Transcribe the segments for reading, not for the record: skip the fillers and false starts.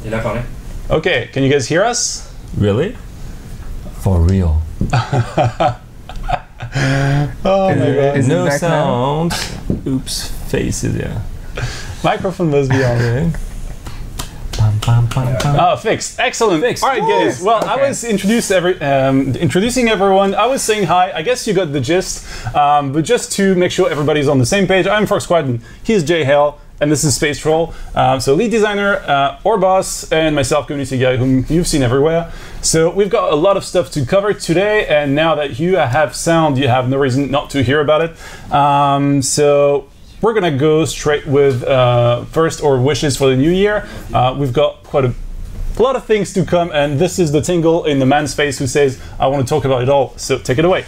Il a parlé. Okay, can you guys hear us? Really? For real. Oh my god. No sound. Oops, faces, yeah. Microphone must be on. Okay. Pam, pam, pam, pam. Oh, fixed. Excellent. Fixed. All right, guys. Well, Okay. I was introducing everyone. I was saying hi. I guess you got the gist. But just to make sure everybody's on the same page, I'm Fox Squad, and he's Jay Hale, and this is Space Troll. So lead designer, or boss, and myself, community guy, whom you've seen everywhere. So we've got a lot of stuff to cover today, and now that you have sound, you have no reason not to hear about it. So we're gonna go straight with first our wishes for the new year. We've got quite a lot of things to come, and this is the tingle in the man's face who says, I want to talk about it all. So take it away.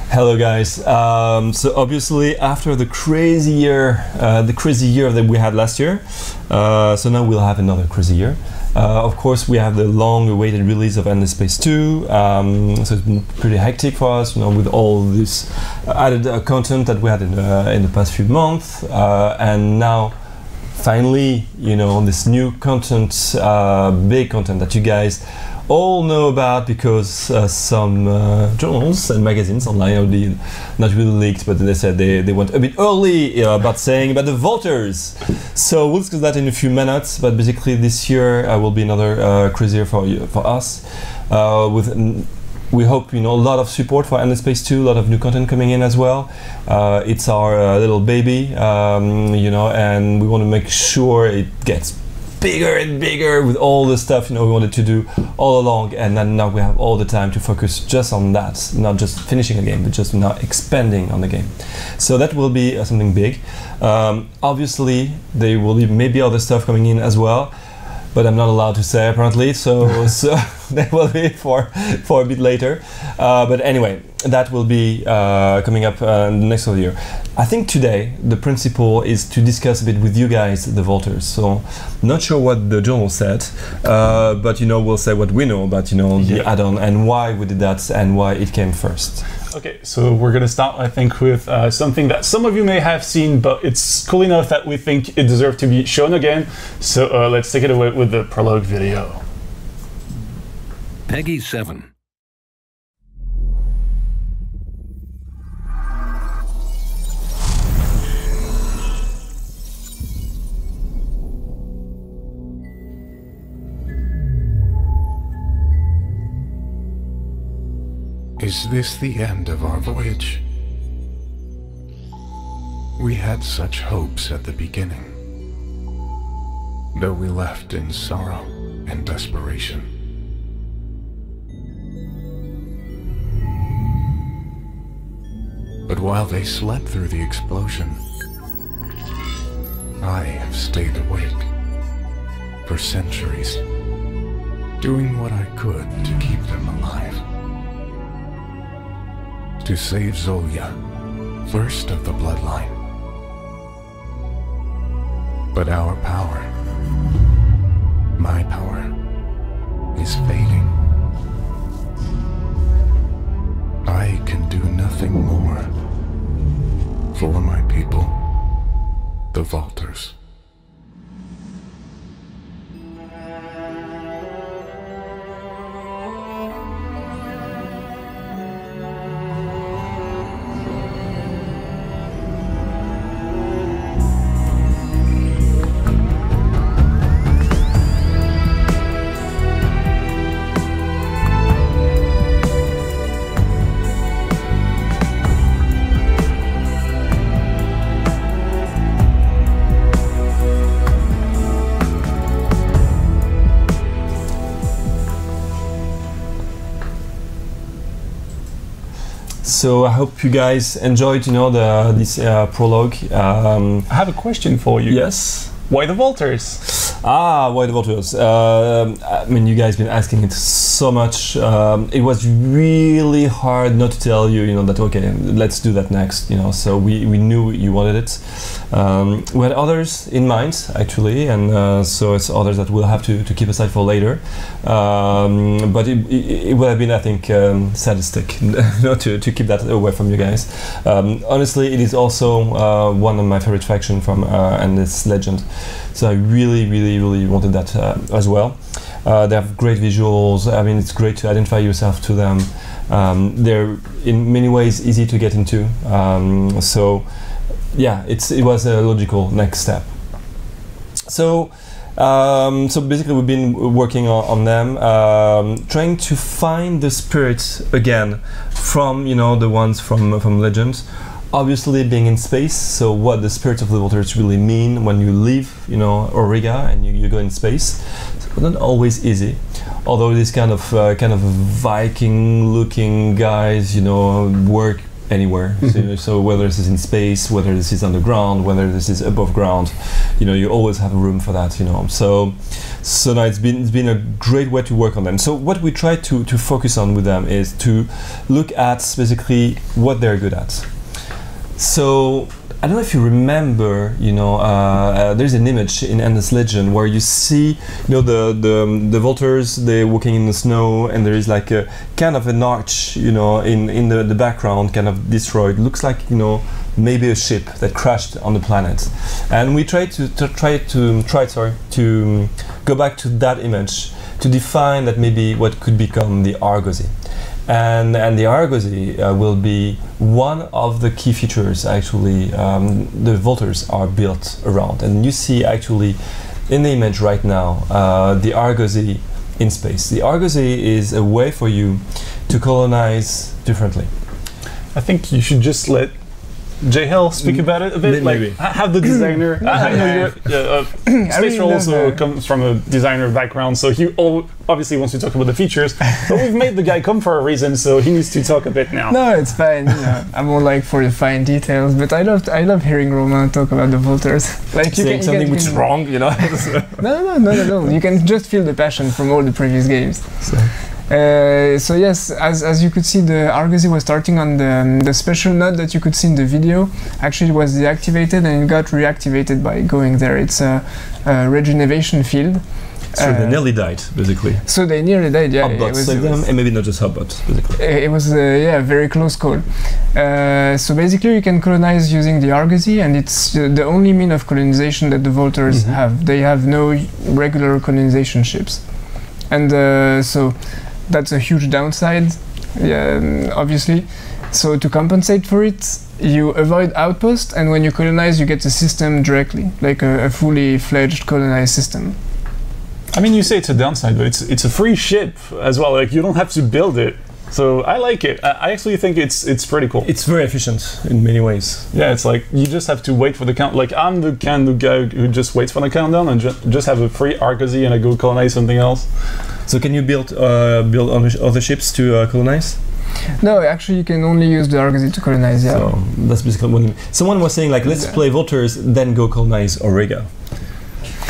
Hello guys. So obviously after the crazy year that we had last year, so now we'll have another crazy year. Of course, we have the long-awaited release of Endless Space 2. So it's been pretty hectic for us, with all this added content that we had in the past few months, and now finally, this new content, big content that you guys all know about because some journals and magazines online already not really leaked, but they said they went a bit early about saying about the Vultures. So we'll discuss that in a few minutes, but basically this year will be another crazy year for us. We hope a lot of support for Endless Space 2, a lot of new content coming in as well. It's our little baby, and we want to make sure it gets bigger and bigger with all the stuff we wanted to do all along, and then now we have all the time to focus just on that, not just finishing a game, but just now expanding on the game. So that will be something big. Obviously, there will be maybe other stuff coming in as well, but I'm not allowed to say apparently. So that will be for a bit later. But anyway, that will be coming up the next of the year. I think today the principle is to discuss a bit with you guys the Vultures. So not sure what the journal said, but we'll say what we know about the add-on and why we did that and why it came first. Okay, so we're gonna start, I think, with something that some of you may have seen, but it's cool enough that we think it deserves to be shown again. So let's take it away with the prologue video. Peggy 7. Is this the end of our voyage? We had such hopes at the beginning, though we left in sorrow and desperation. But while they slept through the explosion, I have stayed awake for centuries, doing what I could to keep them alive. To save Zolia, first of the bloodline. But our power, my power, is fading. I can do nothing more for my people, the Vultures. So I hope you guys enjoyed, this prologue. I have a question for you. Yes. Why the Vultures? Why the Vultures? You guys been asking it so much. It was really hard not to tell you, that okay, let's do that next. So we knew you wanted it. We had others in mind actually, and so it's others that we'll have to keep aside for later. But it would have been, I think, sadistic to keep that away from you guys. Honestly, it is also one of my favorite factions from and it's Legend. So I really wanted that as well. They have great visuals. I mean, it's great to identify yourself to them. They're in many ways easy to get into. So yeah, it was a logical next step. So basically we've been working on them, trying to find the spirit again from the ones from Legends. Obviously being in space, so what the spirits of the waters really mean when you leave Auriga and you go in space. So not always easy, although these kind of Viking looking guys work anywhere. So whether this is in space, whether this is underground, whether this is above ground, you always have room for that. So now it's been a great way to work on them. So what we try to focus on with them is to look at basically what they're good at. So I don't know if you remember, there's an image in Endless Legend where you see, the vultures, they're walking in the snow, and there is like a kind of an arch, in the background, kind of destroyed. Looks like, maybe a ship that crashed on the planet. And we try to go back to that image to define that maybe what could become the Argosy. And the Argosy will be one of the key features actually the vultures are built around. And you see actually in the image right now the Argosy in space. The Argosy is a way for you to colonize differently. I think you should just let J-Hell speak about it a bit. Maybe. Have the designer. I know Space Roll also comes from a designer background, so he obviously wants to talk about the features. But we've made the guy come for a reason, so he needs to talk a bit now. No, it's fine. I'm more like for the fine details, but I love hearing Romain talk about the vultures. Like saying something which is wrong, No. You can just feel the passion from all the previous games. So yes, as you could see, the Argosy was starting on the special node that you could see in the video. Actually, it was deactivated and it got reactivated by going there. It's a regeneration field. So they nearly died, basically. So they nearly died, yeah. Hotbots saved them, and maybe not just Hotbots, basically. It was a very close call. So basically you can colonize using the Argosy, and it's the only mean of colonization that the Vultures have. They have no regular colonization ships. And so that's a huge downside, obviously. So to compensate for it, you avoid outposts, and when you colonize, you get a system directly, like a fully fledged colonized system. I mean, you say it's a downside, but it's a free ship as well. Like, you don't have to build it. So I like it. I actually think it's pretty cool. It's very efficient in many ways. Yeah, it's like you just have to wait for the count. Like, I'm the kind of guy who just waits for the countdown and just have a free Argosy and I go colonize something else. So can you build other ships to colonize? No, actually you can only use the Argosy to colonize, yeah. So that's basically what someone was saying, like, let's play Vultures, then go colonize Auriga.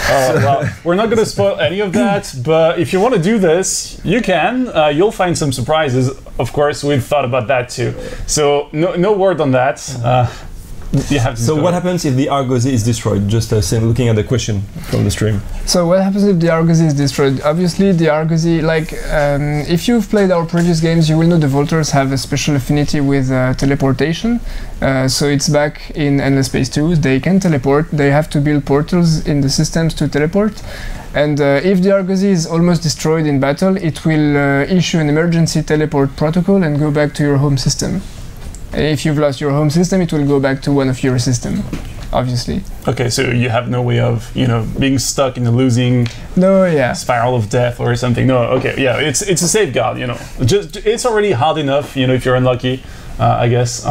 Well, we're not going to spoil any of that, but if you want to do this, you can. You'll find some surprises. Of course, we've thought about that too. So no word on that. You have to so what happens if the Argosy is destroyed? Just looking at the question from the stream. So what happens if the Argosy is destroyed? Obviously the Argosy, like if you've played our previous games, you will know the Vultures have a special affinity with teleportation. So it's back in Endless Space 2. They can teleport. They have to build portals in the systems to teleport. And if the Argosy is almost destroyed in battle, it will issue an emergency teleport protocol and go back to your home system. If you've lost your home system, it will go back to one of your system, obviously. Okay, so you have no way of, being stuck in a losing spiral of death or something. No, okay, yeah, it's a safeguard, it's already hard enough, if you're unlucky. I guess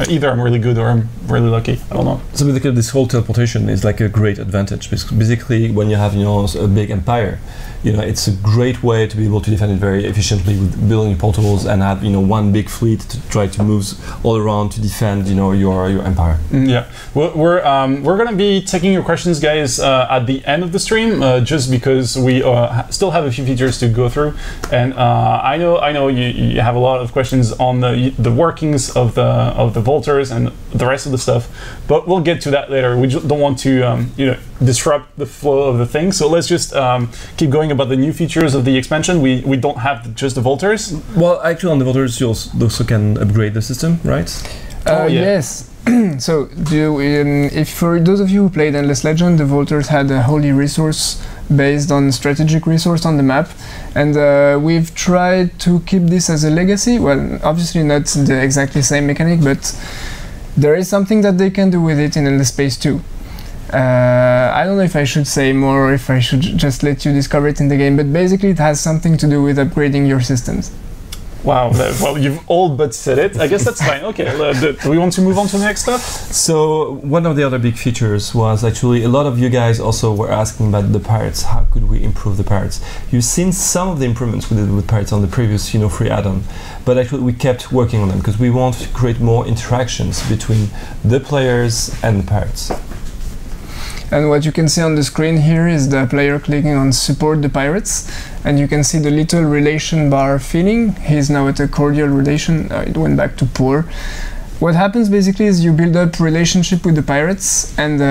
either I'm really good or I'm really lucky. I don't know. So basically, this whole teleportation is like a great advantage. Basically, when you have a big empire, it's a great way to be able to defend it very efficiently with building portals and have one big fleet to try to move all around to defend your empire. Yeah, we're gonna be taking your questions, guys, at the end of the stream, just because we still have a few features to go through, and I know you have a lot of questions on the working things of the Vultures and the rest of the stuff. But we'll get to that later. We don't want to disrupt the flow of the thing. So let's just keep going about the new features of the expansion. We don't have just the Vultures. Well, actually, on the Vultures, you also can upgrade the system, right? Yes. So, if for those of you who played Endless Legend, the Vultures had a holy resource based on strategic resource on the map, and we've tried to keep this as a legacy. Well, obviously not the exactly same mechanic, but there is something that they can do with it in Endless Space 2. I don't know if I should say more or if I should just let you discover it in the game, but basically it has something to do with upgrading your systems. Wow, well, you've all but said it. I guess that's fine. Okay, do we want to move on to the next stuff? So one of the other big features was actually a lot of you guys also were asking about the pirates. How could we improve the pirates? You've seen some of the improvements we did with pirates on the previous free add-on, but actually we kept working on them because we want to create more interactions between the players and the pirates. And what you can see on the screen here is the player clicking on support the pirates, and you can see the little relation bar filling. He's now at a cordial relation. It went back to poor. What happens basically is you build up relationship with the pirates, and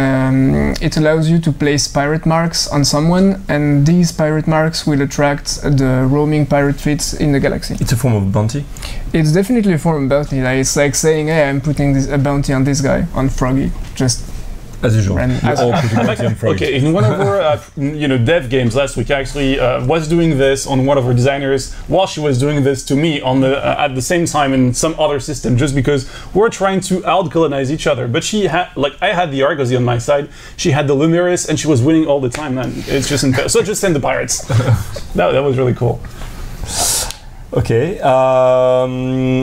it allows you to place pirate marks on someone, and these pirate marks will attract the roaming pirate fleets in the galaxy. It's a form of bounty? It's definitely a form of bounty. It's like saying, hey, I'm putting a bounty on this guy, on Froggy. Just as usual. Okay, in one of our dev games last week, I actually was doing this on one of our designers while she was doing this to me on the at the same time in some other system, just because we're trying to out-colonize each other. But she had, I had the Argosy on my side, she had the Lumiris, and she was winning all the time. Man, it's just so just send the pirates. that was really cool. Okay,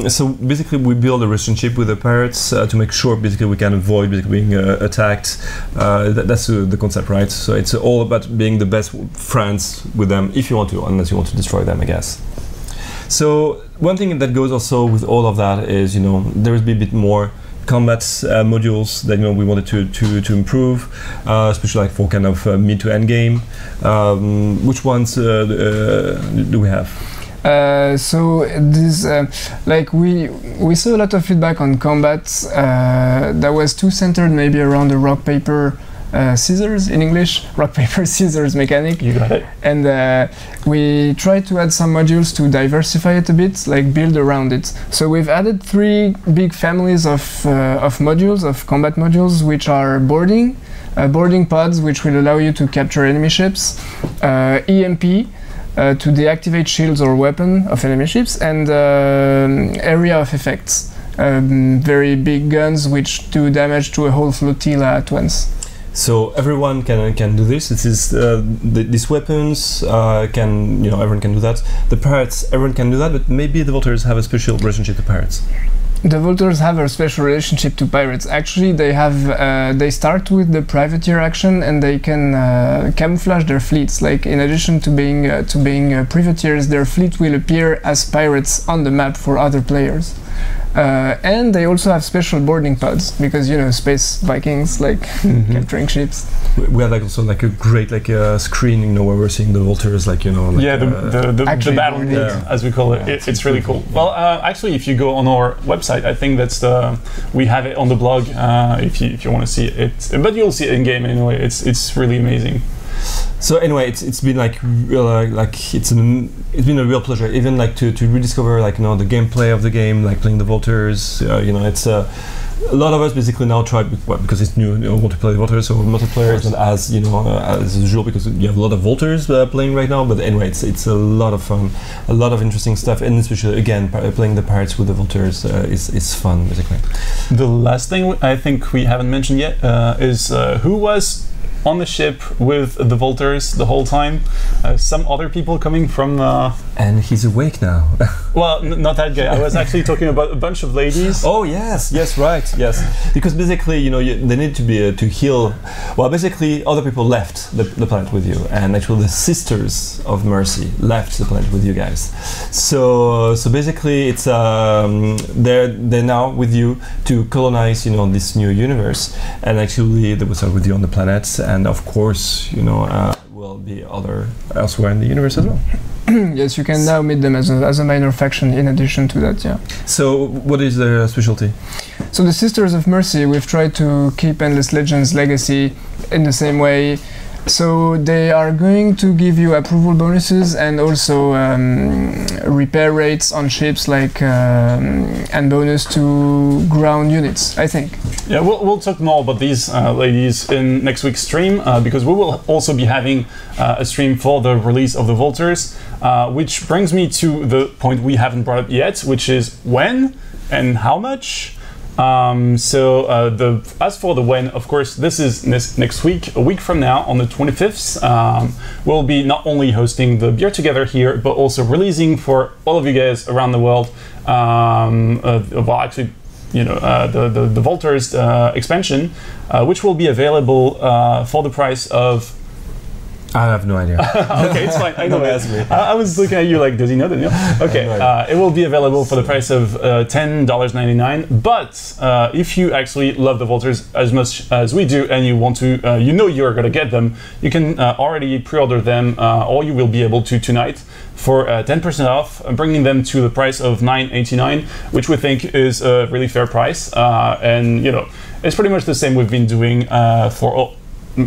so basically we build a relationship with the pirates to make sure basically we can avoid being attacked. That's the concept, right? So it's all about being the best friends with them if you want to, unless you want to destroy them, I guess. So one thing that goes also with all of that is, there will be a bit more combat modules that we wanted to improve, especially like for kind of mid to end game. Which ones do we have? So this, we saw a lot of feedback on combat that was too centered maybe around the rock paper scissors in English, rock paper scissors mechanic. You got it. And we tried to add some modules to diversify it a bit, like build around it. So we've added 3 big families of modules, of combat modules, which are boarding pods, which will allow you to capture enemy ships, EMP. To deactivate shields or weapon of enemy ships, and area of effects, very big guns which do damage to a whole flotilla at once. So everyone can do this. This is these weapons everyone can do that. The pirates, everyone can do that, but maybe the Vultures have a special relationship to pirates. The Vultures have a special relationship to pirates. Actually, they start with the privateer action, and they can camouflage their fleets. Like, in addition to being privateers, their fleet will appear as pirates on the map for other players. And they also have special boarding pods because space Vikings capturing ships. We have also a great screen where we're seeing the Vultures the battle grid, as we call it. It's really cool. Well, actually, if you go on our website, I think that's we have it on the blog if you want to see it. But you'll see it in game anyway. It's really amazing. So anyway, it's been it's been a real pleasure, even to rediscover the gameplay of the game, playing the Vultures. It's a lot of us basically now try because it's new, want to play Vultures, so multiplayer is not as as usual because you have a lot of Vultures playing right now. But anyway, it's a lot of fun, a lot of interesting stuff, and especially again playing the pirates with the Vultures is fun basically. The last thing I think we haven't mentioned yet is who was on the ship with the Vultures the whole time. Some other people coming from... And he's awake now. Well, not that guy. I was actually talking about a bunch of ladies. Oh, yes, right, yes. Because basically, they need to be to heal. Well, basically, other people left the planet with you, and actually the Sisters of Mercy left the planet with you guys. So basically, it's they're now with you to colonize, this new universe, and actually they will start with you on the planets. And of course, will be elsewhere in the universe as well. Yes, you can now meet them as a minor faction in addition to that, yeah. So, what is their specialty? So the Sisters of Mercy, we've tried to keep Endless Legends legacy in the same way. So they are going to give you approval bonuses and also repair rates on ships, like and bonus to ground units, I think. Yeah, we'll talk more about these ladies in next week's stream because we will also be having a stream for the release of the Volters, which brings me to the point we haven't brought up yet, which is when and how much. As for the when, of course, this is next week, a week from now, on the 25th. We'll be not only hosting the Beer Together here, but also releasing for all of you guys around the world. Well, actually, you know, the Volters expansion, which will be available for the price of. I have no idea. Okay, it's fine. I know. Don't ask me. I was looking at you like, does he know the deal? Okay, it will be available for the price of $10.99. But if you actually love the Volters as much as we do, and you want to, you know, you're gonna get them, you can already pre-order them, or you will be able to tonight for 10% off, bringing them to the price of $9.89, which we think is a really fair price. And you know, it's pretty much the same we've been doing for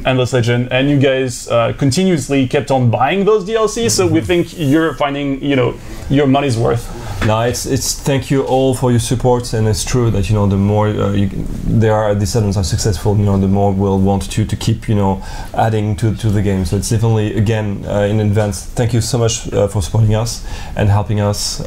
Endless Legend, and you guys continuously kept on buying those DLCs, so we think you're finding, you know, your money's worth. No, it's thank you all for your support, and it's true that, you know, the more their descendants are successful, you know, the more we'll want to keep, you know, adding to the game. So it's definitely, again, in advance, thank you so much for supporting us and helping us.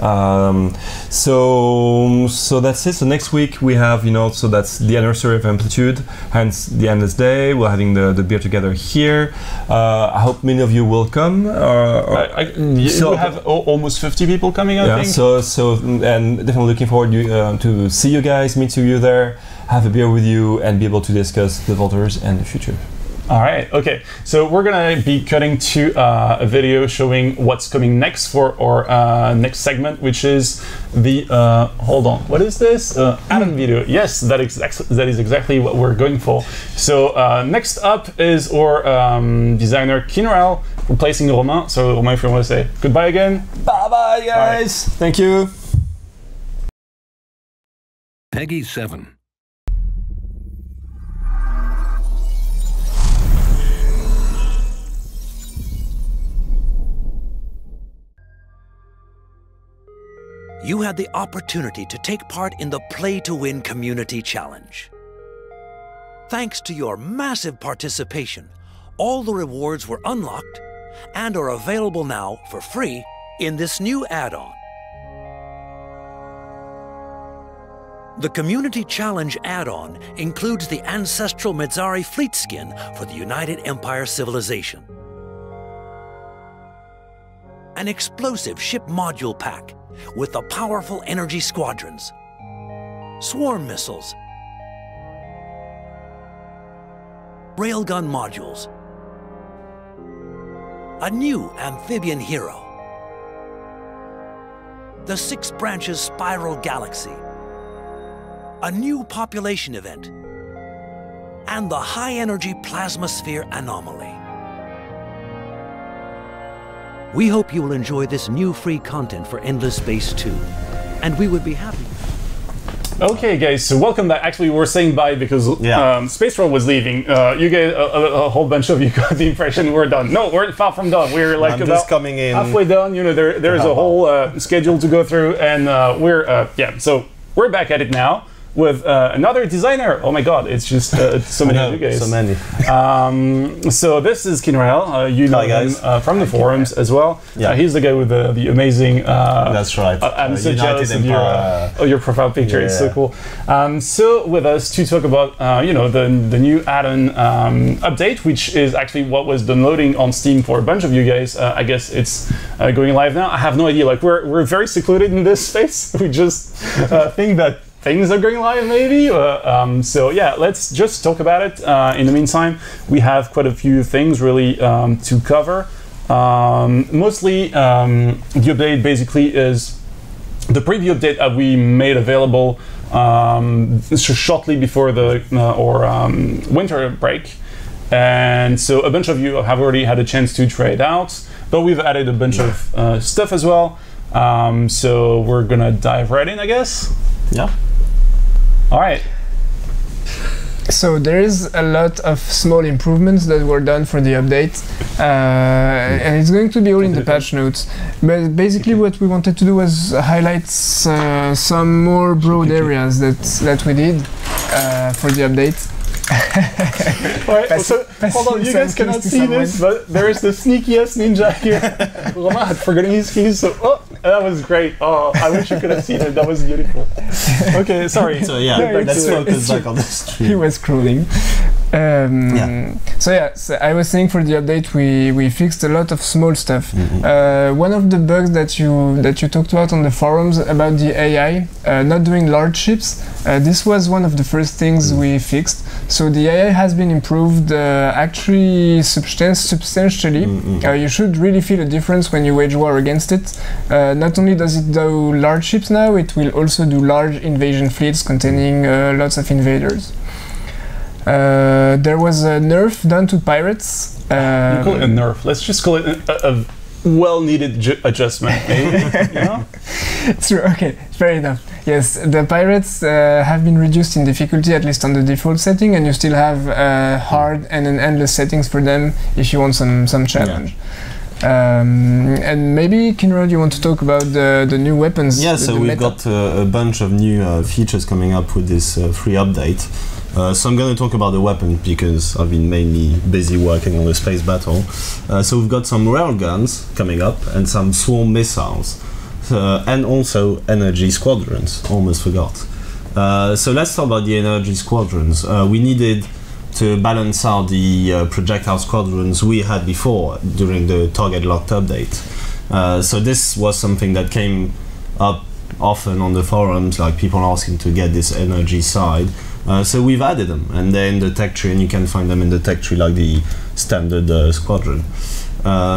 So that's it. So next week we have, you know, so that's the anniversary of Amplitude, hence the Endless Day. We're having the Beer Together here. I hope many of you will come. We have almost 50 people coming, I think. So and definitely looking forward to see you guys, meet you there, have a beer with you, and be able to discuss the Volters and the future. All right, okay. So we're gonna be cutting to a video showing what's coming next for our next segment, which is the hold on, what is this? Add-on video. Yes, that is exactly what we're going for. So next up is our designer Kinrel replacing Romain. So Romain, if you want to say goodbye again. Bye bye, guys. Right. Thank you. Peggy 7. You had the opportunity to take part in the Play to Win Community Challenge. Thanks to your massive participation, all the rewards were unlocked and are available now for free in this new add-on. The Community Challenge add-on includes the ancestral Medzari fleet skin for the United Empire civilization, an explosive ship module pack with the powerful energy squadrons, swarm missiles, railgun modules, a new amphibian hero, the Six Branches Spiral Galaxy, a new population event, and the high-energy plasma sphere anomaly. We hope you will enjoy this new free content for Endless Space 2, and we would be happy. Okay, guys, so welcome back. Actually, we're saying bye because Space Roll was leaving. You guys, a whole bunch of you got the impression we're done. No, we're far from done. We're like about coming in halfway done. You know, there's a whole schedule to go through, and so we're back at it now with another designer. Oh my God, it's just so many of you guys. So many. So this is Kinrael. You know him from the forums as well. Yeah. He's the guy with the amazing. That's right. I'm so jealous of your profile picture. Yeah. It's so cool. So with us to talk about the new add-on update, which is actually what was downloading on Steam for a bunch of you guys. I guess it's going live now. I have no idea. Like we're very secluded in this space. We just think that things are going live, maybe. So yeah, let's just talk about it. In the meantime, we have quite a few things really to cover. Mostly, the update basically is the preview update that we made available shortly before the winter break. And so a bunch of you have already had a chance to try it out. but we've added a bunch of stuff as well. So we're gonna dive right in, I guess. Yeah. All right. So there is a lot of small improvements that were done for the update, and it's going to be all in the patch notes. But basically what we wanted to do was highlight some more broad areas that we did for the update. Alright, so hold on, you guys cannot see this, but there is the sneakiest ninja here. Romain had forgotten his keys, so that was great. Oh, I wish you could have seen it. That was beautiful. Okay, sorry. So yeah, let's focus back on the stream. He was scrolling. So yeah, so I was saying for the update we fixed a lot of small stuff. One of the bugs that you talked about on the forums about the AI not doing large ships, this was one of the first things we fixed. So the AI has been improved actually substantially. You should really feel a difference when you wage war against it. Not only does it do large ships now, it will also do large invasion fleets containing lots of invaders. There was a nerf done to pirates. You call it a nerf. Let's just call it a well-needed adjustment, maybe. You know? True. Okay, fair enough. Yes, the pirates have been reduced in difficulty, at least on the default setting, and you still have hard and an endless settings for them if you want some challenge. And maybe, Kinrod, you want to talk about the new weapons? Yeah, so we've got a bunch of new features coming up with this free update. So I'm going to talk about the weapon because I've been mainly busy working on the space battle. So we've got some railguns coming up and some swarm missiles. And also energy squadrons, almost forgot. So let's talk about the energy squadrons. We needed to balance out the projectile squadrons we had before during the target locked update. So this was something that came up often on the forums, like people asking to get this energy side. So we've added them, and they're in the tech tree, and you can find them in the tech tree like the standard squadron.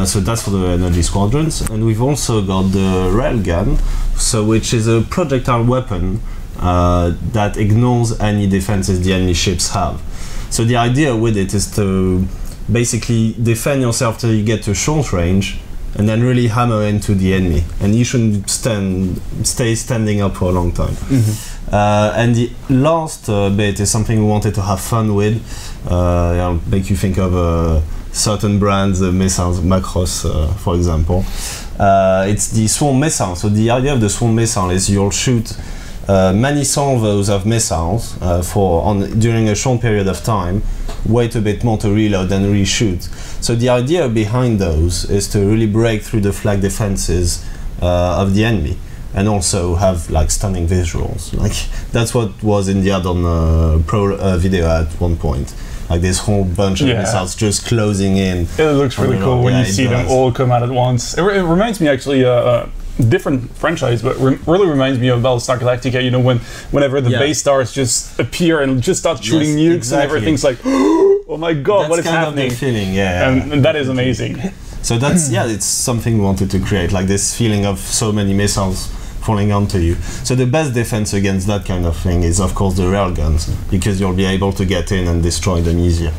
So that's for the energy squadrons, and we've also got the railgun, so which is a projectile weapon that ignores any defenses the enemy ships have. So the idea with it is to basically defend yourself till you get to short range, and then really hammer into the enemy, and you shouldn't stay standing up for a long time. And the last bit is something we wanted to have fun with. I'll make you think of certain brands, missiles, Macross, for example. It's the swarm missile. So the idea of the swarm missile is you'll shoot many salvos of missiles during a short period of time, wait a bit more to reload, then reshoot. So the idea behind those is to really break through the flag defenses of the enemy, and also have like stunning visuals. Like that's what was in the add-on pro video at one point. Like this whole bunch of missiles just closing in. It looks really cool when you see them all come out at once. It reminds me actually different franchise, but really reminds me of Battlestar Galactica. You know, whenever the base stars just appear and just start shooting nukes and everything's like, oh my god, that's what is kind happening? Of the feeling, and that is amazing. So that's it's something we wanted to create, like this feeling of so many missiles falling onto you. So the best defense against that kind of thing is of course the railguns, because you'll be able to get in and destroy them easier.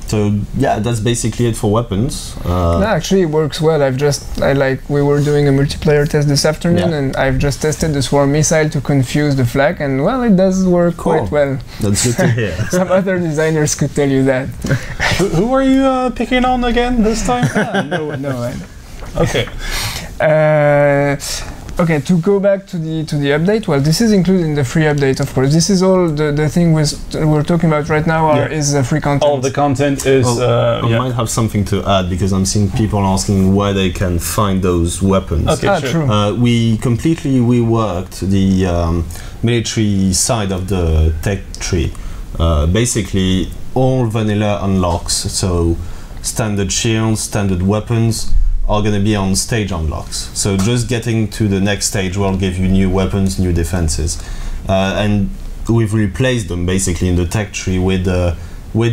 So yeah, that's basically it for weapons. No, actually it works well. We were doing a multiplayer test this afternoon, and I've just tested the swarm missile to confuse the flag, and well, it does work quite well. That's good to hear. Some other designers could tell you that. Who are you picking on again this time? No. Okay. Okay, to go back to the update, well, this is included in the free update, of course. This is all the thing we're talking about right now is free content. All the content is... I might have something to add, because I'm seeing people asking where they can find those weapons. Okay, sure. True. We completely reworked the military side of the tech tree. Basically, all vanilla unlocks, so standard shields, standard weapons, are going to be on stage unlocks. So just getting to the next stage will give you new weapons, new defenses. And we've replaced them basically in the tech tree with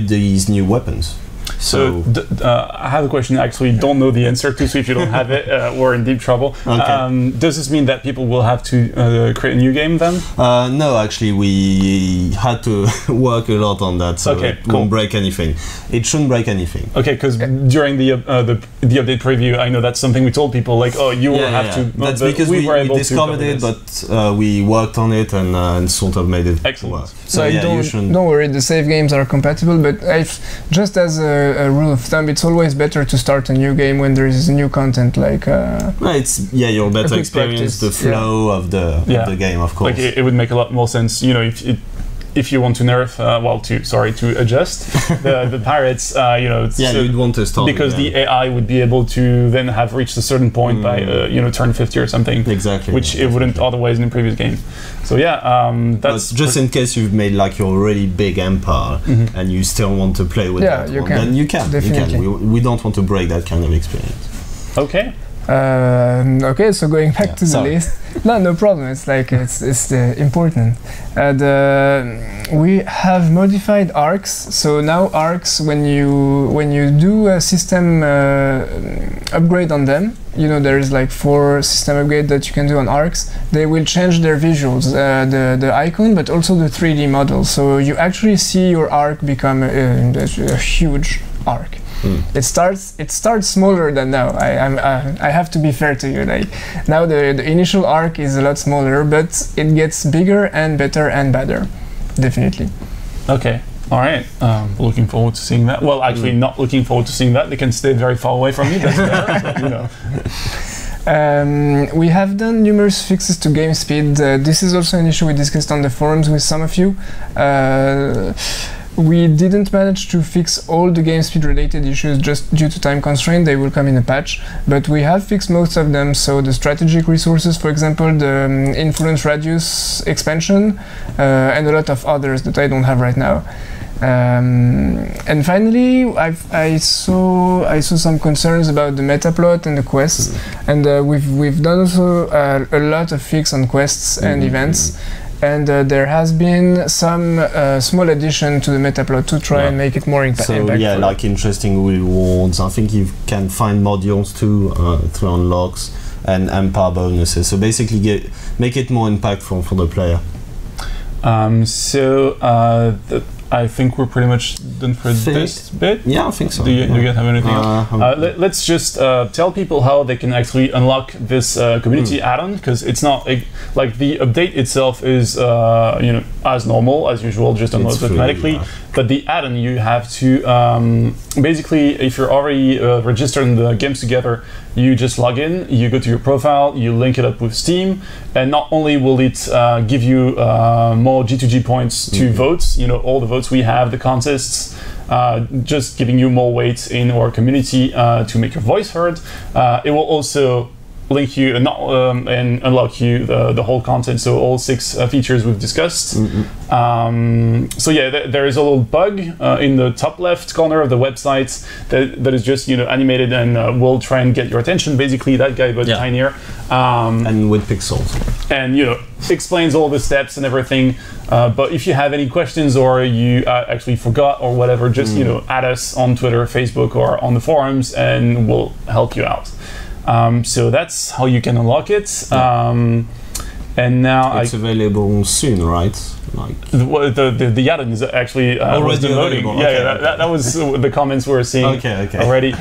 these new weapons. So I have a question I actually don't know the answer to, so if you don't have it, we're in deep trouble. Okay. Does this mean that people will have to create a new game then? No, actually, we had to work a lot on that, so it won't break anything. It shouldn't break anything. Okay, because during the update preview, I know that's something we told people, like, oh, you will have to. That's because we discovered it, but we worked on it and sort of made it work. So don't worry, the save games are compatible, but just as a rule of thumb, it's always better to start a new game when there is new content, like you'll better experience the flow of the game, of course. Like it would make a lot more sense, you know, if you want to nerf, to adjust the pirates, you'd want to start because the AI would be able to then have reached a certain point by turn 50 or something, which it wouldn't otherwise in the previous game. So that's just in case you've made like your really big empire and you still want to play with that one, then you can. Definitely. We don't want to break that kind of experience. Okay. Okay, so going back to the list. No problem. It's like it's important. We have modified arcs. So now arcs, when you do a system upgrade on them, you know, there is like 4 system upgrades that you can do on arcs. They will change their visuals, the icon, but also the 3D model. So you actually see your arc become a huge arc. It starts smaller than now. I have to be fair to you. Like now the initial arc is a lot smaller, but it gets bigger and better and better, definitely. Okay. All right. Looking forward to seeing that. Well, actually, not looking forward to seeing that. They can stay very far away from me. That's better, but, you know. We have done numerous fixes to game speed. This is also an issue we discussed on the forums with some of you. We didn't manage to fix all the game speed related issues just due to time constraint. They will come in a patch, but we have fixed most of them. So the strategic resources, for example, the influence radius expansion, and a lot of others that I don't have right now. And finally, I saw some concerns about the meta plot and the quests, and we've done also a lot of fix on quests and events. And there has been some small addition to the meta plot to try and make it more impactful. Like interesting rewards. I think you can find modules too through unlocks and power bonuses. So basically, make it more impactful for the player. I think we're pretty much done for this bit. Yeah, I think so. Do you guys have anything else? Let's just tell people how they can actually unlock this community add-on, because it's not like the update itself is as normal as usual, just unloads automatically. But the add-on, you have to basically, if you're already registered in the Games Together, you just log in, you go to your profile, you link it up with Steam, and not only will it give you more G2G points to votes, all the votes we have, the contests, just giving you more weight in our community to make your voice heard. It will also link you and unlock you the whole content, so all 6 features we've discussed. So yeah, there is a little bug in the top left corner of the website that is just animated and will try and get your attention, basically that guy but tinier, and with pixels, and explains all the steps and everything. But if you have any questions or you actually forgot or whatever, just add us on Twitter, Facebook, or on the forums, and we'll help you out. So that's how you can unlock it. And now it's available soon, right? Like the add-on is actually already loading. That was the comments we were seeing already.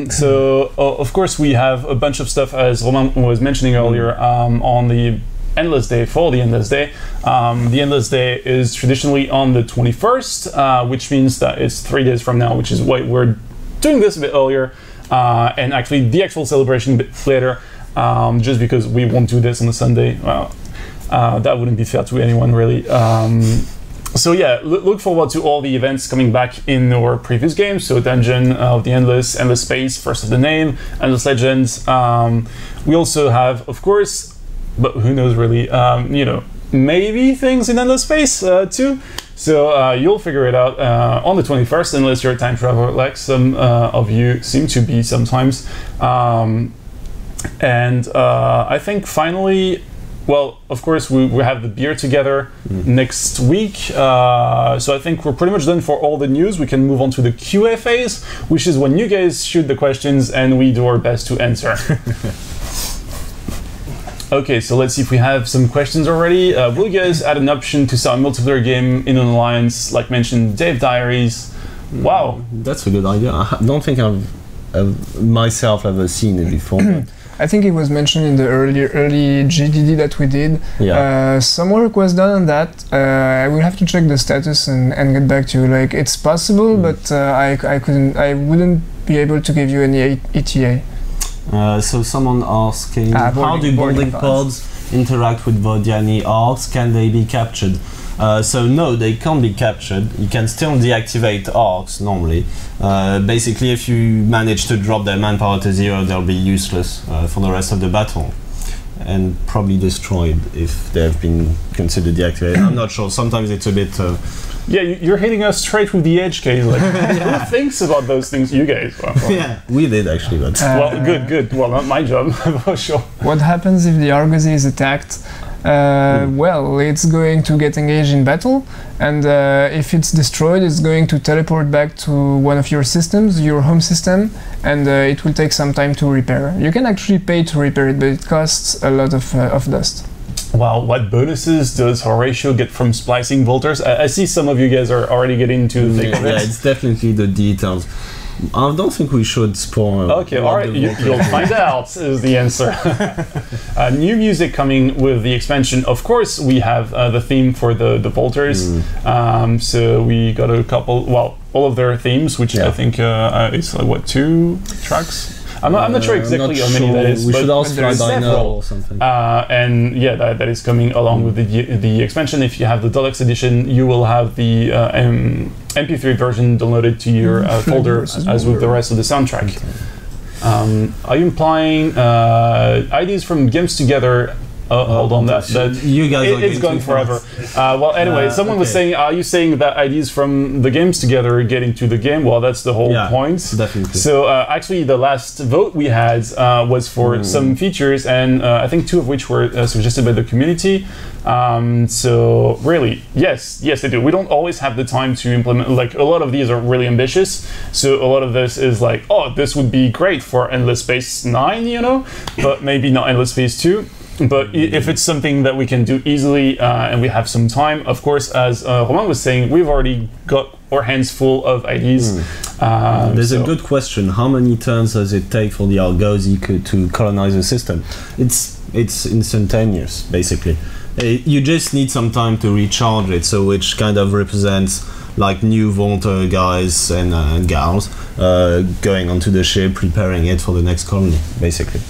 So of course we have a bunch of stuff, as Romain was mentioning earlier, on the Endless Day, for the Endless Day. The Endless Day is traditionally on the 21st, which means that it's 3 days from now, which is why we're doing this a bit earlier. And actually the actual celebration a bit later, just because we won't do this on a Sunday. Well, that wouldn't be fair to anyone, really. So yeah, look forward to all the events coming back in our previous games. So Dungeon of the Endless, Endless Space, First of the Name, Endless Legends. We also have, of course, but who knows really, maybe things in Endless Space too. So you'll figure it out on the 21st, unless you're a time traveler like some of you seem to be sometimes. And I think finally, well, of course, we have the beer together next week. So I think we're pretty much done for all the news. We can move on to the QA phase, which is when you guys shoot the questions and we do our best to answer. Okay, so let's see if we have some questions already. Will you guys add an option to sell a multiplayer game in an alliance, like mentioned Dave Diaries? Wow. That's a good idea. I don't think I've myself ever seen it before. But I think it was mentioned in the early GDD that we did. yeah. Some work was done on that. I will have to check the status and get back to you. Like, it's possible, but I wouldn't be able to give you any ETA. So someone asking, how do boarding pods interact with Vodiani arcs? Can they be captured? So no, they can't be captured. You can still deactivate arcs normally. Basically, if you manage to drop their manpower to 0, they'll be useless for the rest of the battle, and probably destroyed if they've been considered deactivated. I'm not sure. Sometimes it's a bit. Yeah, you're hitting us straight with the edge case. Like, who thinks about those things? You guys. Well, Yeah, we did actually, but well, good. Well, not my job, for sure. What happens if the Argosy is attacked? Well, it's going to get engaged in battle, and if it's destroyed, it's going to teleport back to one of your systems, your home system, and it will take some time to repair. You can actually pay to repair it, but it costs a lot of dust. Wow, what bonuses does Horatio get from splicing Volters? I see some of you guys are already getting into the thick of yeah, it. it's definitely the details. I don't think we should spoil. Okay, all right, you'll find out is the answer. New music coming with the expansion. Of course, we have the theme for the Volters. So we got a couple, well, all of their themes, which I think is like, what, 2 tracks? I'm not sure exactly how many that is. We should ask there's Fly Dino several. or something. And yeah, that is coming along with the expansion. If you have the deluxe edition, you will have the MP3 version downloaded to your folder as with the rest of the soundtrack. Are you implying ideas from games together? Hold on, that you guys are it's gone forever. Well, anyway, someone was saying, are you saying that ideas from the games together get into the game? Well, that's the whole point. Definitely. So actually, the last vote we had was for some features, and I think 2 of which were suggested by the community. So really, yes, they do. We don't always have the time to implement. Like, a lot of these are really ambitious. So a lot of this is like, oh, this would be great for Endless Space 9, you know, but maybe not Endless Space 2. But if it's something that we can do easily and we have some time, of course, as Romain was saying, we've already got our hands full of ideas. There's a good question. How many turns does it take for the Argosy to colonize the system? It's instantaneous, basically. You just need some time to recharge it, so which kind of represents like new Volta guys and gals going onto the ship, preparing it for the next colony, basically.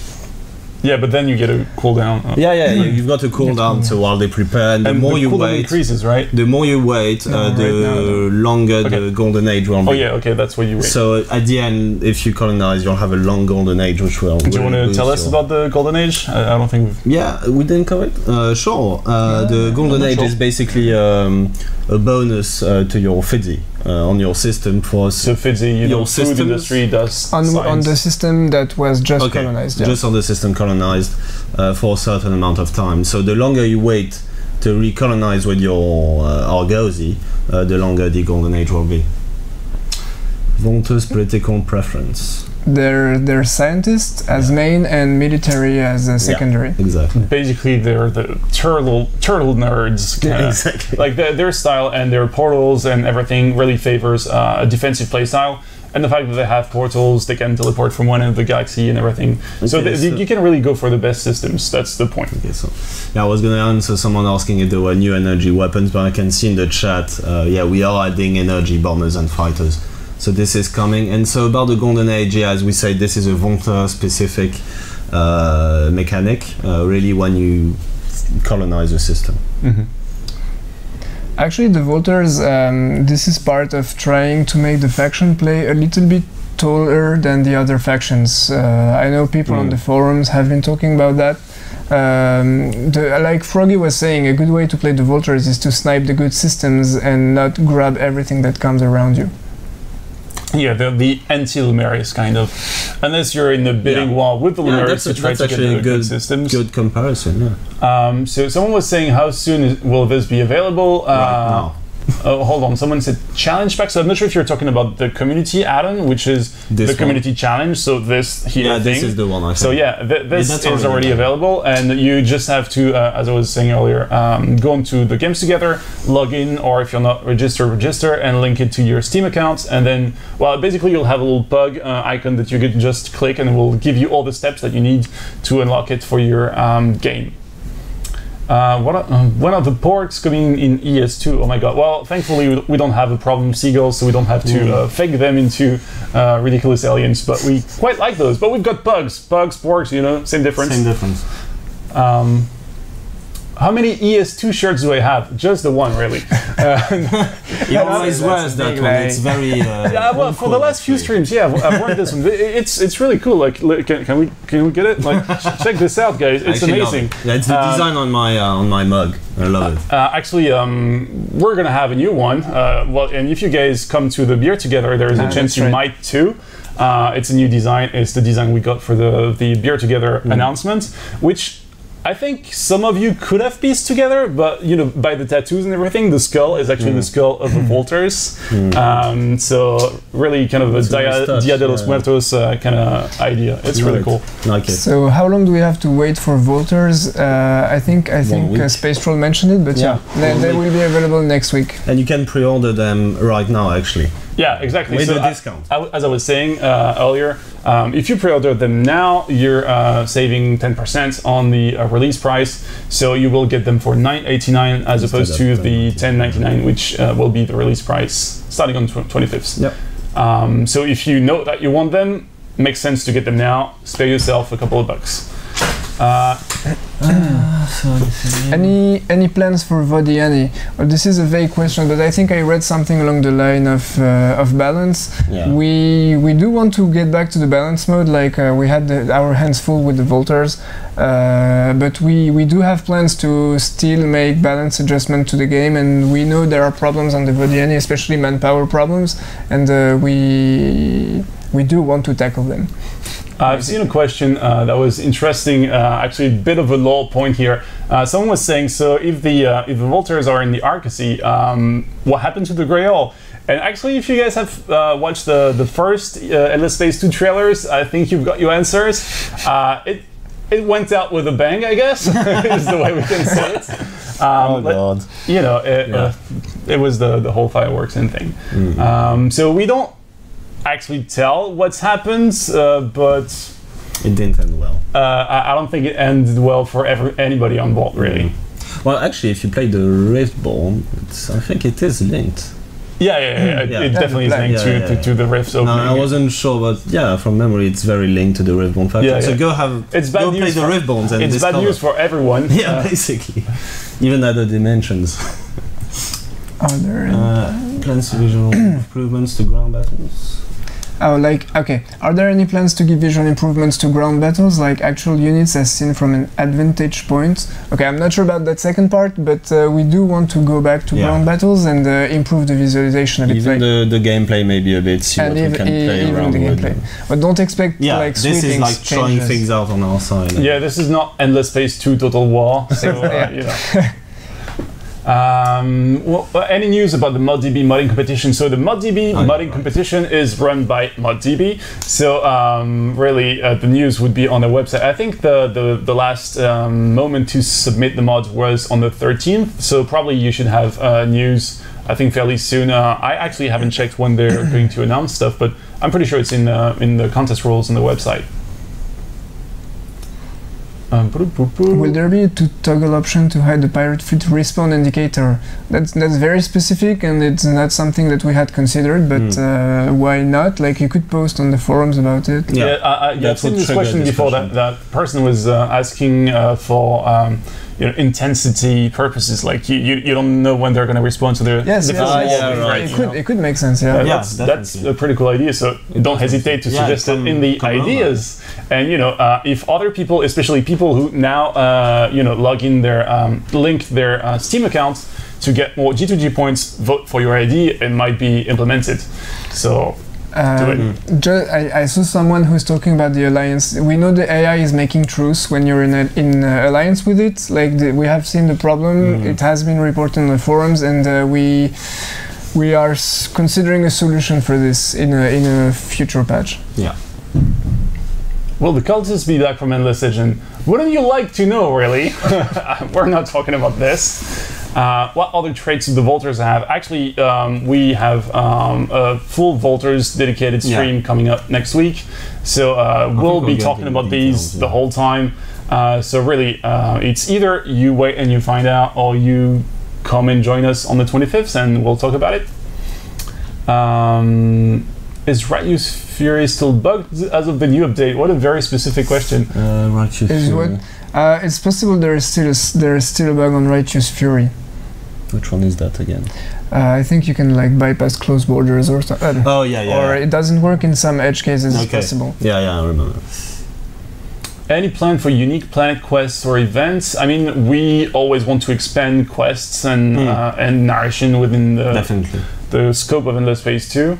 Yeah, but then you get a cooldown. You've got to cool down so while they prepare, and the more you wait, increases, right? The more you wait, the longer the golden age will be. Oh yeah, okay, that's what you wait. So at the end, if you colonize, you'll have a long golden age, which will. Do you want to tell us about the golden age? I don't think. Yeah, we didn't cover it. Sure. The golden age is basically a bonus to your FIDSI on your system for. So FIDSI, you know, food industry does on the system that was just colonized. Yeah. Just on the system colonized for a certain amount of time. So the longer you wait to recolonize with your Argosy, the longer the golden age will be. Volta's political preference. They're scientists as main and military as secondary. Yeah, exactly. Basically, they're the turtle nerds. Exactly. Like their style and their portals and everything really favors a defensive playstyle. And the fact that they have portals, they can teleport from one end of the galaxy and everything. Okay, so you can really go for the best systems. That's the point. Okay, so I was going to answer someone asking if there were new energy weapons, but I can see in the chat, we are adding energy bombers and fighters. So this is coming. And so about the Golden Age, as we say, this is a Volta-specific mechanic, really when you colonize a system. Mm-hmm. Actually, the Volters, this is part of trying to make the faction play a little bit taller than the other factions. I know people on the forums have been talking about that. Like Froggy was saying, a good way to play the Volters is to snipe the good systems and not grab everything that comes around you. Yeah, the anti-Lumeris kind of. Unless you're in the bidding war with the Lumeris to try to get the good systems. Good comparison, yeah. So someone was saying, how soon will this be available? Right now. Oh, hold on. Someone said challenge pack. So I'm not sure if you're talking about the community add-on, which is the community challenge. So this here Yeah, this is the one I think. So yeah, this is already available, and you just have to, as I was saying earlier, go onto the Games Together, log in, or if you're not register, and link it to your Steam account, and then, well, basically you'll have a little bug icon that you can just click, and it will give you all the steps that you need to unlock it for your game. When are the ports coming in ES2? Oh my god. Well, thankfully we don't have a problem seagulls, so we don't have to fake them into ridiculous aliens, but we quite like those. But we've got bugs, porks, you know, same difference. Same difference. How many ES2 shirts do I have? Just the one, really. He always wears that one. It's very. Yeah, well, for the last few streams, yeah, I've worn this one. It's really cool. Like, can we get it? Like, check this out, guys. It's amazing. Yeah, it's the design on my mug. I love it. Actually, we're gonna have a new one. Well, and if you guys come to the beer together, there is a chance you might too. It's a new design. It's the design we got for the beer together announcement, which I think some of you could have pieced together, but you know, by the tattoos and everything, the skull is actually the skull of the Volters. So really kind of a Dia de los Muertos kind of idea. It's really cool. Like it. So how long do we have to wait for Volters? I think Space Troll mentioned it, but they will be available next week. And you can pre-order them right now, actually. Yeah, exactly. With so a discount. As I was saying earlier, if you pre-order them now, you're saving 10% on the release price. So you will get them for $9.89 as opposed to the $10.99, which will be the release price starting on 25th. Yep. So if you know that you want them, makes sense to get them now. Spare yourself a couple of bucks. Any plans for Vodiani? Well, this is a vague question, but I think I read something along the line of balance. Yeah. We do want to get back to the balance mode, like we had our hands full with the Volters, but we do have plans to still make balance adjustment to the game, and we know there are problems on the Vodiani, especially manpower problems, and we do want to tackle them. I've seen a question that was interesting, actually a bit of a low point here. Someone was saying, so if the Volters are in the Argosy, what happened to the Grail? And actually, if you guys have watched the first Endless Space 2 trailers, I think you've got your answers. It went out with a bang, I guess, is the way we can say it. God. You know, it was the whole fireworks and thing. So we don't actually tell what's happened, but it didn't end well. I don't think it ended well for anybody on board, really. Well, actually, if you play the Riftborn, I think it is linked. Yeah. It definitely is linked to the Rift's opening. No, I wasn't sure, but yeah, from memory, it's very linked to the Riftborn faction. Yeah. So go play the Riftborns and it's bad news for everyone. Yeah, basically. Even other dimensions. Are there plans to visual improvements to ground battles? Oh, are there any plans to give visual improvements to ground battles, like actual units as seen from an advantage point? Okay, I'm not sure about that second part, but we do want to go back to ground battles and improve the visualization a bit. Even the gameplay maybe a bit, see what we can play around the gameplay. But don't expect this is like trying things out on our side. Yeah, this is not Endless Space 2 Total War, so you know. Any news about the ModDB modding competition? So the ModDB modding competition is run by ModDB. So really, the news would be on the website. I think the last moment to submit the mod was on the 13th. So probably you should have news, I think, fairly soon. I actually haven't checked when they're going to announce stuff, but I'm pretty sure it's in the contest rules on the website. Will there be a toggle option to hide the pirate fleet respawn indicator? That's very specific, and it's not something that we had considered, but why not? Like, you could post on the forums about it. I've seen this question before. That person was asking for intensity purposes, like you don't know when they're going to respond to the It could make sense. That's a pretty cool idea, so don't hesitate to suggest it in the ideas. And if other people, especially people who now log in link their Steam accounts to get more G2G points, vote for your ID, it might be implemented. So I saw someone who's talking about the alliance. We know the AI is making truce when you're in alliance with it. Like we have seen the problem. It has been reported on the forums, and we are considering a solution for this in a future patch. Yeah. Will the cultists be back from Endless Legend? Wouldn't you like to know, really? We're not talking about this. What other traits do the Volters have? Actually, we have a full Volters dedicated stream coming up next week. So we'll be talking about these the whole time. So really, it's either you wait and you find out, or you come and join us on the 25th and we'll talk about it. Is Righteous Fury still bugged as of the new update? What a very specific question. Righteous Fury. It's possible there is still a bug on Righteous Fury. Which one is that again? I think you can like bypass close borders or something. Oh yeah. Or it doesn't work in some edge cases. It's possible. Yeah, I remember. Any plan for unique planet quests or events? I mean, we always want to expand quests and narration within the scope of Endless Phase 2.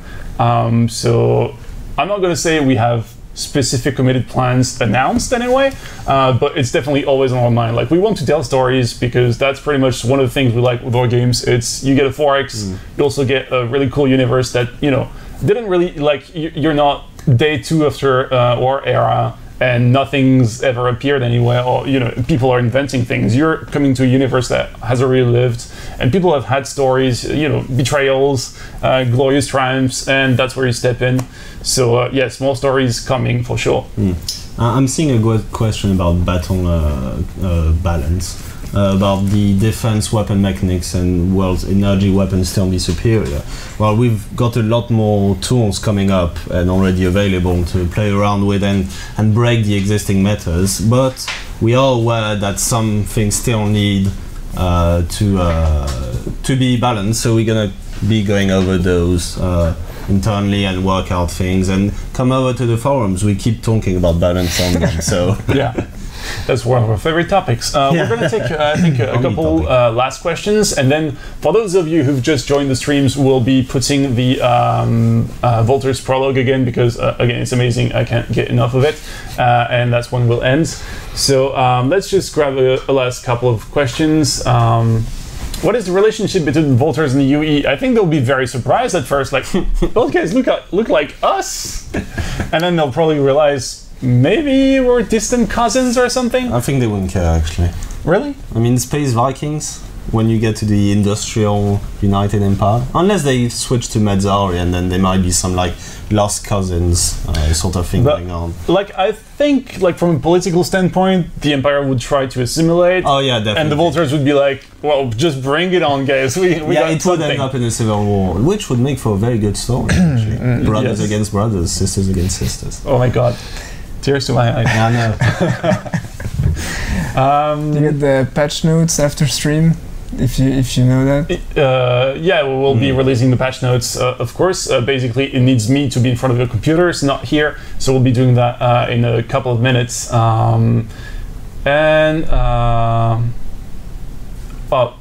So I'm not going to say we have specific committed plans announced anyway, but it's definitely always on our mind. Like, we want to tell stories because that's pretty much one of the things we like with our games. It's you get a 4X, you also get a really cool universe that, you know, didn't really, like, you're not day 2 after War Era and nothing's ever appeared anywhere, or, you know, people are inventing things. You're coming to a universe that has already lived, and people have had stories, you know, betrayals, glorious triumphs, and that's where you step in. So yes, more stories coming for sure. I'm seeing a good question about battle balance, about the defense weapon mechanics and world's energy weapons still be superior. Well, we've got a lot more tools coming up and already available to play around with and break the existing metas, but we are aware that some things still need to be balanced, so we're gonna be going over those internally and work out things and come over to the forums. We keep talking about balance on them, so yeah. That's one of our favorite topics. We're going to take, I think, a couple last questions, and then for those of you who've just joined the streams, we'll be putting the Volters prologue again, because, again, it's amazing. I can't get enough of it, and that's when we'll end. So let's just grab a last couple of questions. What is the relationship between Volters and the UE? I think they'll be very surprised at first, like, those guys look like us, and then they'll probably realize, maybe we're distant cousins or something? I think they wouldn't care, actually. Really? I mean, Space Vikings, when you get to the Industrial United Empire, unless they switch to Medzari, and then there might be some, like, lost cousins sort of thing going on. Like, I think, like, from a political standpoint, the Empire would try to assimilate. Oh, yeah, definitely. And the Volters would be like, well, just bring it on, guys. We got it something. Would end up in a civil war, which would make for a very good story, actually. Brothers against brothers, sisters against sisters. Oh, my God. Tears to my eyes. I know. You get the patch notes after stream, if you know that. Yeah, we'll be releasing the patch notes, of course. Basically, it needs me to be in front of the computer. It's not here, so we'll be doing that in a couple of minutes. Well,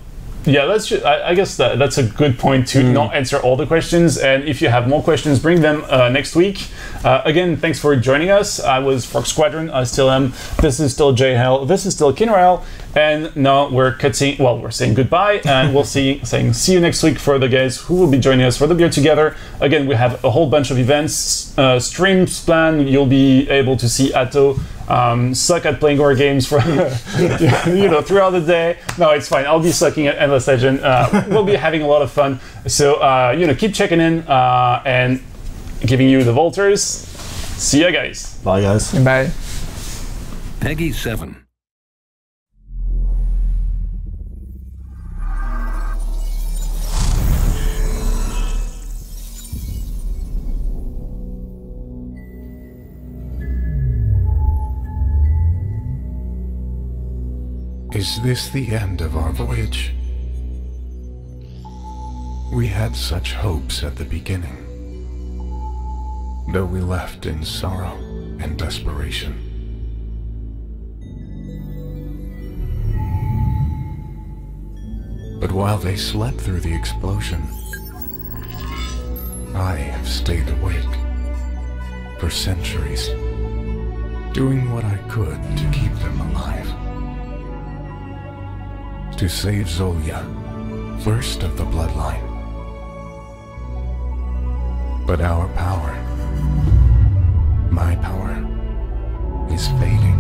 yeah, I guess that's a good point to not answer all the questions. And if you have more questions, bring them next week. Again, thanks for joining us. I was Frog Squadron. I still am. This is still JHL. This is still Kinrael. And now we're saying goodbye, and we'll see you next week for the guys who will be joining us for the Beer Together. Again, we have a whole bunch of events, streams planned. You'll be able to see Atto suck at playing our games for throughout the day. No, it's fine. I'll be sucking at Endless Legend. We'll be having a lot of fun. So keep checking in and giving you the Volters. See ya, guys. Bye, guys. Bye. Peggy 7. Is this the end of our voyage? We had such hopes at the beginning, though we left in sorrow and desperation. But while they slept through the explosion, I have stayed awake. for centuries, doing what I could to keep them alive. To save Zolia, first of the bloodline. But our power, my power, is fading.